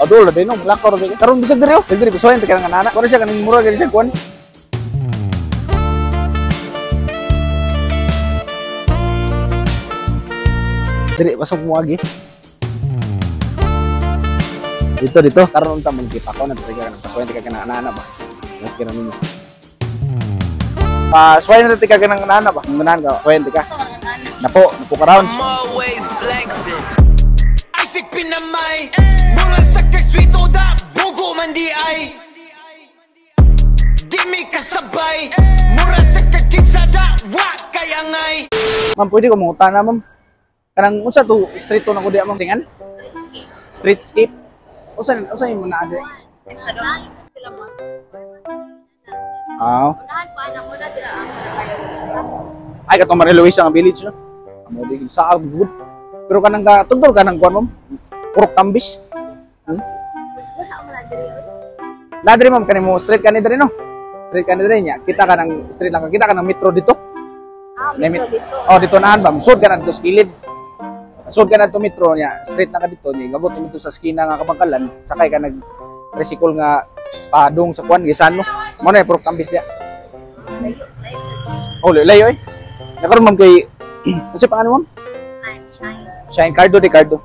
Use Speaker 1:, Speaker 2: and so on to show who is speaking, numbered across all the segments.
Speaker 1: Adol din no, lakor din. Karon bisag diri oh. Diri bisoy ta kanang anak. Kuno siya kanang mura gani siya kuan. Diri pasok mo agi. Dito karon unta man kita ko na tiga kanang pasoy ta kanang anak ba. Nakira ninyo. Suway na tika ka ng nana ba? Munahan ka, suway na tika. Napo ka-rounds.
Speaker 2: Always flexing. Isaac pinamay. Mura sa kaswito da. Bugo man di ay. Di mi kasabay. Mura sa kakitsada. Wak kayangay.
Speaker 1: Ma'am, pwede ko mangutan na, ma'am. Kanang, unsa to, street to na ko diya, ma'am? Singan? Streetscape. Unsa yung muna adi? Ay katong Mariluis ang village no. Amo di sa good. Pero kanang tugtol kanang kuan ma'am. Purok tambis. Nadri ma'am kanimo street kanي diri no. Street kanي diri nya. Kita kanang street lang kita kanang metro dito. Metro dito. Oh dito naan ma'am. Sud kanang dito sa kilid. Sud kanang to metro nya. Street na ka dito nya. Gabot dito sa skina nga Kabangkalan. Sakay ka nag tricycle nga padung sa kuan gisan mo. Mo na purok tambis dia. Oh, layo eh. Nakaroon ma'am kay ano pa ano ma'am? Shine Cardo de Cardo.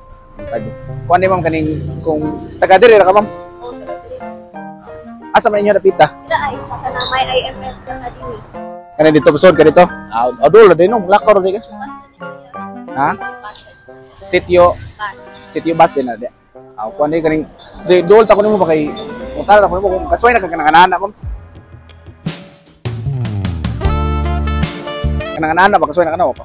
Speaker 1: Kuan ma'am kaning kung taga diri ra ka ma'am?
Speaker 3: Oo, taga diri.
Speaker 1: Asa man inyo napita?
Speaker 3: Dira ay sa kanang may IMS sa kadini.
Speaker 1: Kana dito busod ka dito. Adol din no, lakor di ka. Ha? Sitio bus din na di. Kuan di kaning dol ta ko nimo ba kay mutal ta ko nimo kung kasway na kanang anak ma'am. Kanang anak ba kasway na kanawa pa.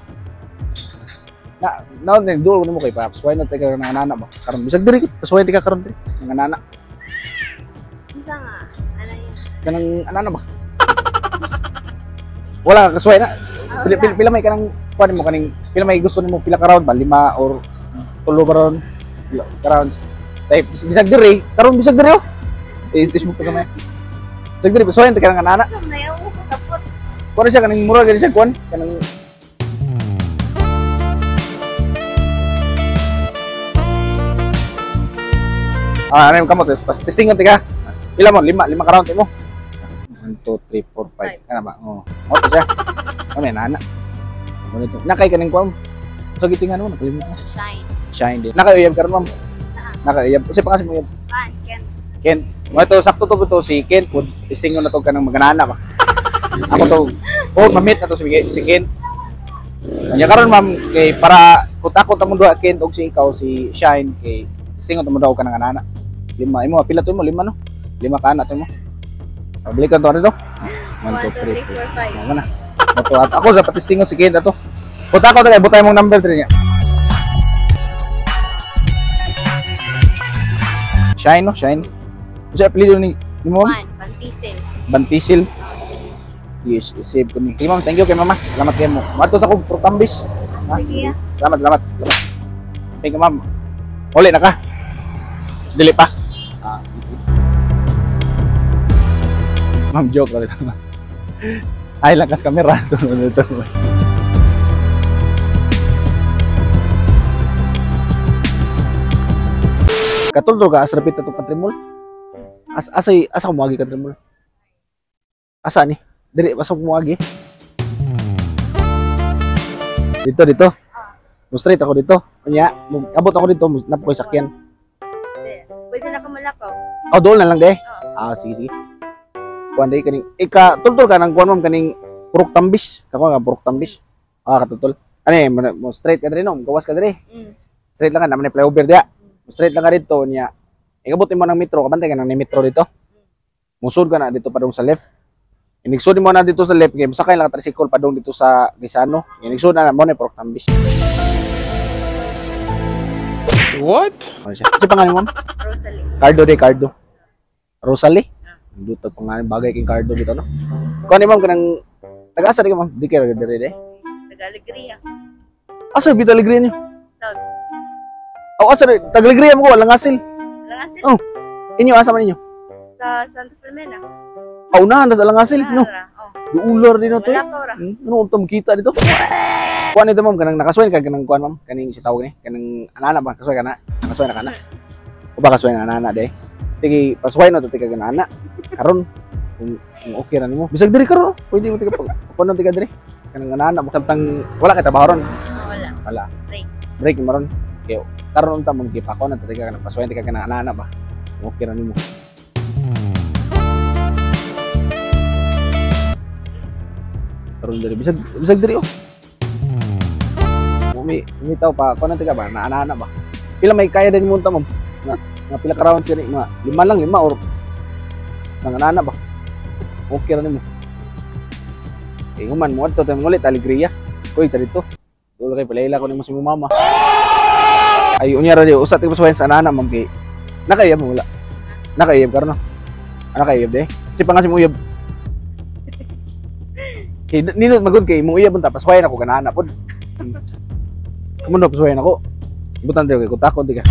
Speaker 1: Na dol ko nimo kay pa kasway na taga kanang anak ba. Karon bisag diri kasway ti ka karon diri kanang anak.
Speaker 3: Isa nga ano yun?
Speaker 1: Kanang anak ba. Wala ka kasway na. Pila may kanang kuan mo kaning pila may gusto nimo pila ka round ba 5 or 3 ba round? Rounds. Type bisag diri karon bisag diri oh. Facebook pa kamay. Bisag diri kasway ti kanang anak.
Speaker 3: Nayaw ko tapot.
Speaker 1: Kuno siya kanang mura gani siya kuan kanang ano yung kamot pas testingon tika. Pila mo 5 ka round mo. 1 2 3 4 5 kana ba? Oh. Mo siya. Kami nana. Ganito. Nakay kaning kuan. So gitingan mo nakalimot mo. Shine din. Nakauyab karon ma'am. Nakauyab. Kasi pa kasi mo uyab. Ken. Mo ito sakto to si Ken pud testingon na to kanang maganana ba. Ako to, mamit na to si Ken. Kanya karon ma'am kay para kutakot ta mo duha Ken og si ikaw si Shine kay testingon ta mo daw kanang anak. 5 imo pila to mo 5 no. 5 ka anak to mo. Pabili ka to ano to? 1 2 3 4 5. Ano na? Moto at ako sa patistingon si Ken ato. Kutakot ta kay butay mong number 3 niya. Shine no, Shine. Usa apelyido ni mo? Bantisil. Yes, save ko ni. Okay, ma'am, thank you kay mama. Salamat kay mo. Mato sa kong protambis.
Speaker 3: Sige.
Speaker 1: Salamat. Thank you, ma'am. Uli na ka. Dili pa. Ma'am, joke ulit. Ay, lang kas kamera. Ito. Katuldo ka, asrapit na itong katrimol. Asa ko magi katrimol? Asa ni? Diri pasok mo agi. Dito. Mo straight ako dito. Kanya, abot ako dito, napo koy sakyan.
Speaker 3: Pwede na ka malakaw.
Speaker 1: Oh, doon na lang de. Sige. Kuan day kaning tultol ka nang kuan ma'am kaning purok tambis. Kako nga purok tambis. Katutol. Ani mo straight ka diri no, gawas ka diri. Straight lang ka naman ni flyover dia. Straight lang ka dito niya. Igabot mo ng metro, kabantay ka nang ni metro dito. Musud ka na dito padung sa left. Inigsud mo na dito sa left game, sakay lang tricycle padung dito sa Gisano. Inigsud na mo ni Purok Tambis.
Speaker 2: What?
Speaker 1: Ano pangalan mo?
Speaker 3: Rosalie.
Speaker 1: Cardo. Rosalie? Dito pangalan bagay king Cardo dito no. Kuan ni ma'am kanang taga-asa di ka ma'am? Di ka dire.
Speaker 3: Taga-Alegria.
Speaker 1: Asa bitaw Alegria niyo?
Speaker 3: South.
Speaker 1: Oh, asa taga-Alegria mo ko walang asil.
Speaker 3: Langasil?
Speaker 1: Oh. Inyo asa man ninyo?
Speaker 3: Sa Santa Filomena.
Speaker 1: Unahan na sa Langasil, no? Ular din na to.
Speaker 3: Wala
Speaker 1: Ano unta makita dito? Kuan ito ma'am kanang nakasway ka kanang kuan ma'am kaning si tawag ni kanang anana ba kasway kana? Nakasway na kana. O baka suway na nana de. Tigi pasuway no to tiga ganana. Karon kung okay ra nimo. Bisag diri karon, pwede mo tiga pagpunan tiga diri. Kanang nana mo samtang wala kay trabaho ron.
Speaker 3: Wala.
Speaker 1: Wala.
Speaker 3: Break.
Speaker 1: Break mo ron. Kay karon unta mo gipako na tiga kanang pasuway tiga kanang nana ba. Okay ra nimo. Karon diri bisag diri oh. Umitaw pa, kung nang tiga ba, naana ba? Pila may kaya din munta mo? Nga pila ka round siya ni, mga 5 lang, 5 or nanganana ba? Okay ra nimo. Eh, human mo, ito tayo ngulit, alegria. Uy, dito. Tulo kay palaila ko ni mo si mama. Ay, unya ra di, usat ko sa nana, ma'am, kay nakayab mo, wala. Nakayab ka no? Nakayab de? Si pa nga si mo uyab. Kay, ninot magod kay, mo uyab, tapos ako ganana po. Kamundo pasuwayan ako. Ibutan tayo kay kutakot di ka.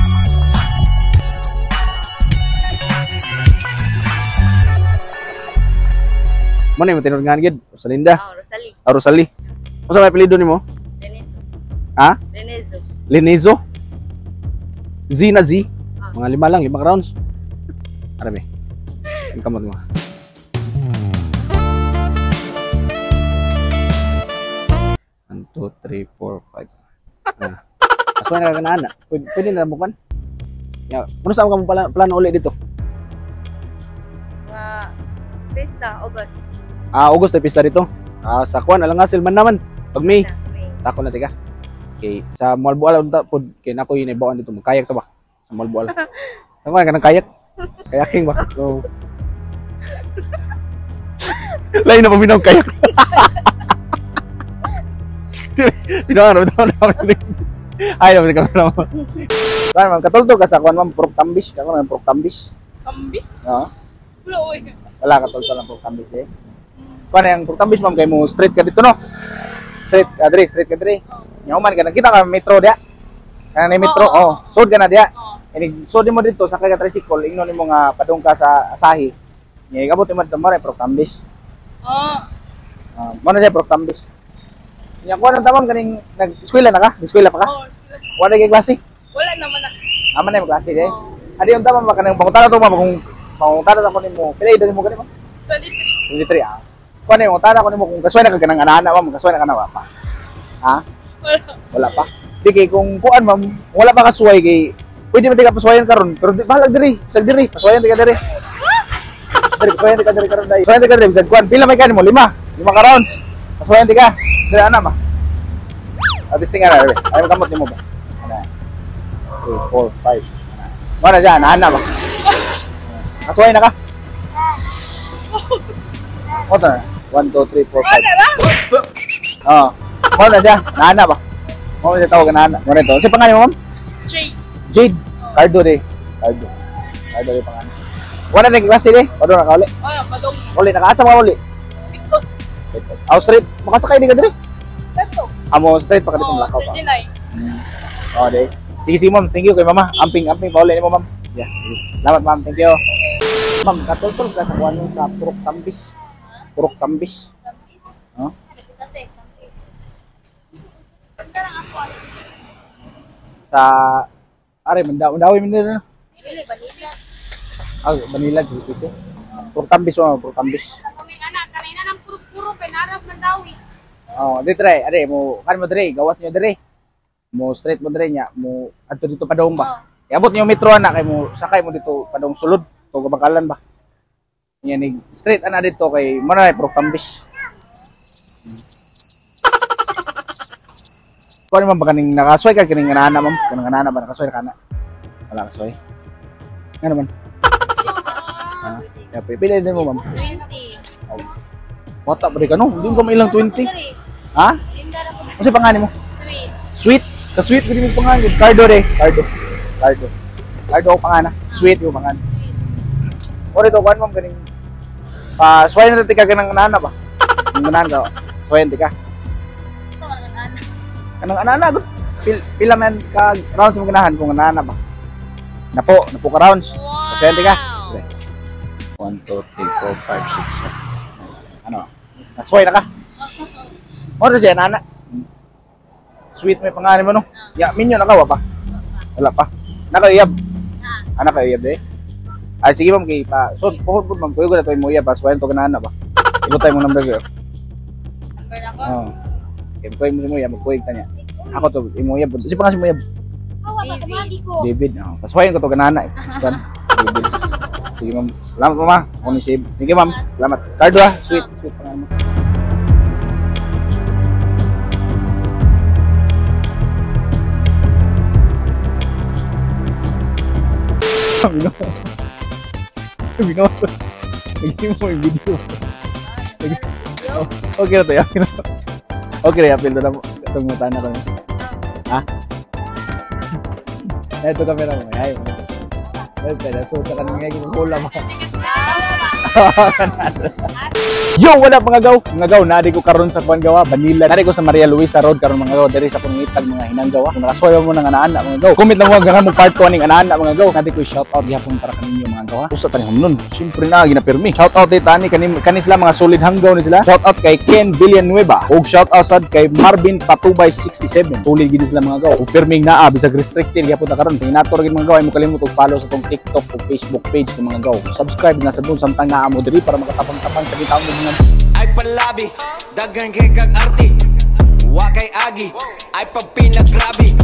Speaker 1: Mo na yung tinurungan gid, Rosalinda.
Speaker 3: Rosalie.
Speaker 1: Rosalie. Ano sa may apelyido nimo?
Speaker 3: Lenezo.
Speaker 1: Ha?
Speaker 3: Lenezo.
Speaker 1: Lenezo. Z na Z. Mga 5 lang, 5 rounds. Arami. Ang kamot mo. One, 2, 3, 4, 5. Aswa na kaganaan na. Pwede na bukan. Ano saan ka mo plano ulit dito?
Speaker 3: Pista, August.
Speaker 1: August ay pista dito. Sa Kwan, Alangasil man naman. Pag May,
Speaker 3: May.
Speaker 1: tako na tika. Okay, sa Malbuala unta pod kay nako inibawaan dito magkayak to ba? Sa Malbuala. Ano ka nang kayak? Kayaking ba? So lain na paminaw kayak. Pinaano na. Ay, naman ka naman. Kan ma'am, katultog ka sa Kwan ma'am, Purok Tambis. Kako na Purok Tambis.
Speaker 3: Kambis?
Speaker 1: Oo.
Speaker 3: Wala, oy.
Speaker 1: Wala katultog lang Purok Tambis eh. Kwan yung Purok Tambis ma'am, kay mo straight ka dito no? Straight ka diri. Yaman ka, nakita ka metro dia. Kanang ni metro, sud ka na dia. Ini sud mo dito sa kay tricycle, ingnon nimo nga padung ka sa Asahi. Nya ikabot mo dito mare Purok Tambis. Mo na siya Purok Tambis. Nya kuan ang tamang kaning nag-eskwela na ka? Eskwela pa ka? Wala kay klase?
Speaker 3: Wala naman na.
Speaker 1: Aman na yung klase eh. Adi yung tamang ba kanang pangutana to mama kung pangutana ko nimo. Pila edad mo kanimo?
Speaker 3: 23.
Speaker 1: 23 ah. Kuan yung pangutana ko nimo kung kasway na ka kanang ana ma'am, kasway na ka na ba pa? Ha? Wala pa. Di kay kung kuan ma'am, wala pa kasway kay pwede man tiga paswayan karon, pero bahala diri, sag diri, paswayan tiga diri. Paswayan tiga diri karon dai. Paswayan tiga diri bisag kuan, pila may kanimo? 5 ka rounds. Paswayan tiga. Dili ana ma. Testing ana re. Ay kamot nimo ba? Ana. 3, 4, 5. Mana dyan, ana ba? Paswayan na ka. Oto na. 1, 2, 3, 4, 5. Oo. Mo na siya, naana ba? Mo na tawag na ana. Mo na ito. Kasi pangalan mo, ma'am? Jade. Cardo de. Cardo de pangalan. Wala na klase de. Pado na ka uli.
Speaker 3: Padong.
Speaker 1: Uli, nakaasa mga uli.
Speaker 3: Pictos.
Speaker 1: Straight. Makasakay di ka dire.
Speaker 3: Teto.
Speaker 1: Amo straight pa ka dito malakaw pa.
Speaker 3: 39.
Speaker 1: De. Sige, ma'am. Thank you kay mama. Amping. Pauli ni mo, ma'am. Yeah. Salamat, ma'am. Thank you. Ma'am, katultol ka sa kuwan sa Purok Tambis. Purok Tambis. Sa are mandawi man dito. Manila dito. Purok Tambis mo, Purok Tambis.
Speaker 3: Kami anak kanina nang puro penaras mandawi.
Speaker 1: Dito re, are mo kan mo dire, gawas niyo dire. Mo straight mo dire nya, mo adto dito padong ba. Iabot niyo metro ana kay mo sakay mo dito padong sulod, to Bakalan ba. Nya ni straight ana dito kay Manay Purok Tambis. Kuan man ba kaning nakasway ka kining nana ma'am? Kanang nana ba nakasway ka na? Wala kasway. Ano man? Pili din mo ma'am.
Speaker 3: 20.
Speaker 1: Wata ba di ka no? Hindi ko mailang 20. Ha?
Speaker 3: Linda na po.
Speaker 1: Ano si pangalan mo?
Speaker 3: Sweet.
Speaker 1: Sweet. Ka-sweet ko din yung pangalan. Cardo de. Cardo ang pangalan. Sweet yung pangalan. O rito, kuhan ma'am ganing swayan na tika ka ng nana ba? Yung nana ka. Swayan tika.
Speaker 3: Ito ka ng anak.
Speaker 1: Kanang nana ko. Pila man ka rounds mo ganahan kung nana ba? Napo ka rounds. Swayan tika. 1, 2, 3, 4, 5, 6, 7. Ano? Nasway na ka? O ito siya, nana. Sweet may pangalan mo no? Ya, minyo nakawa pa? Wala pa. Nakayab? Anak kayo yun, Ay, sige ma'am, kay pa. So, puhod po ma'am, kuyo ko na ito yung muya, paswayan to kanana ba? Ibot tayo mong number ko.
Speaker 3: Number ako.
Speaker 1: Oo. Kaya kuyo mo si muya, magkuyo ka niya. Ako to, yung muya, kasi pa nga si muya,
Speaker 3: Awa ka, kumagi ko.
Speaker 1: David. Paswayan ko to kanana eh. Saan? David. Sige ma'am. Salamat mama. Ako ni Sib. Thank you ma'am. Salamat. Card ba? Sweet. Sweet pa nga mo. Bino. Lagi mo yung video. Okay na tayo. Okay na, apil na mo. Itong mga tanah ko. Ha? Ito kamera mo. Ay, ito. Nasuta ka nang ngayon. Hula mo. Yo, what up mga gaw? Mga gaw, nari ko karon sa Puangawa, Banila. Nari ko sa Maria Luisa Road karon mga gaw, diri sa pangitag mga hinanggawa. Kung nakaswayo mo ng ana mga gaw. Comment lang mo ang mo part ko ning ana mga gaw. Nari ko shout out gihapon para kaninyo mga gaw. Usa tani humnon. Syempre na ginapirmi. Shout out tani kani sila mga solid hanggaw ni sila. Shout out kay Ken Villanueva. Ug shout out sad kay Marvin Patubay 67. Solid gid sila mga gaw. Ug pirming naa bisag restricted gihapon ta karon. Tinator gid mga gaw ay mo kalimot og follow sa tong TikTok ug Facebook page ng mga gaw. Subscribe na sa dun samtang naa mo diri para makatapang-tapang sa bitaw mo mga
Speaker 2: Ay palabi, dagan kay kag arti. Wa kay agi, ay pag pinagrabi.